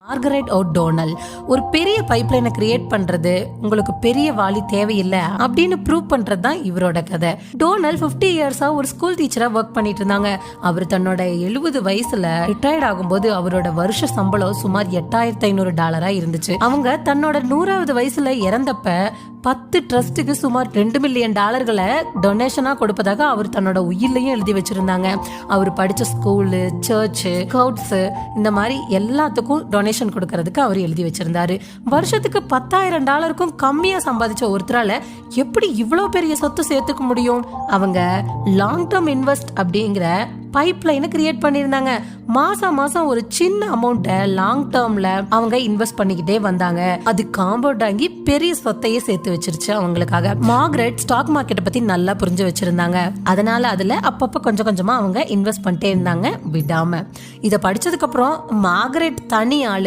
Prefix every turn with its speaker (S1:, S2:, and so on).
S1: Margaret ஓ'டோனல் ஒரு பெரிய பைப்லைனை create பண்றது உங்களுக்கு பெரிய வாலி தேவையில்லை அப்படின்னு ப்ரூவ் பண்றது தான் இவரோட கதை. டோனல் 50 இயர்ஸா ஒரு ஸ்கூல் டீச்சரா ஒர்க் பண்ணிட்டு இருந்தாங்க. அவர் தன்னோட 70 வயசுல ரிட்டையர்ட் ஆகும்போது அவரோட வருஷ சம்பளம் சுமார் $8,500 இருந்துச்சு. அவங்க தன்னோட 100வது வயசுல இறந்தப்ப 10 ட்ரஸ்டுக்கு சுமார் $2 மில்லியன் டொனேஷனா கொடுப்பதாக அவர் தன்னோட உயிர்லையும் எழுதி வச்சிருந்தாங்க. அவர் படிச்ச ஸ்கூலு, சர்ச்சு, ஸ்கவுட்ஸ் இந்த மாதிரி எல்லாத்துக்கும் டொனேஷன் கொடுக்கறதுக்கு அவர் எழுதி வச்சிருந்தாரு. வருஷத்துக்கு $10,000க்கும் கம்மியா சம்பாதிச்ச ஒருத்தரால எப்படி இவ்வளவு பெரிய சொத்து சேர்த்துக்க முடியும்? அவங்க லாங் டேர்ம் இன்வெஸ்ட் அப்படிங்கிற பைப்லைனை கிரியேட் பண்ணிருந்தாங்க. மாசம் ஒரு சின்ன அமௌண்ட்டை லாங் டேர்ம்ல அவங்க இன்வெஸ்ட் பண்ணிக்கிட்டே வந்தாங்க. அது காம்பவுண்ட் ஆகி பெரிய சொத்தையே சேர்த்து வச்சிருச்சு அவங்களுக்காக. மார்கரெட் ஸ்டாக் மார்க்கெட்டை பத்தி நல்லா புரிஞ்சு வச்சிருந்தாங்க. அதனால அதுல அப்பப்ப கொஞ்சம் கொஞ்சமா அவங்க இன்வெஸ்ட் பண்ணிட்டே இருந்தாங்க விடாம. இதை படிச்சதுக்கு அப்புறம் மார்கரெட் தனி ஆளு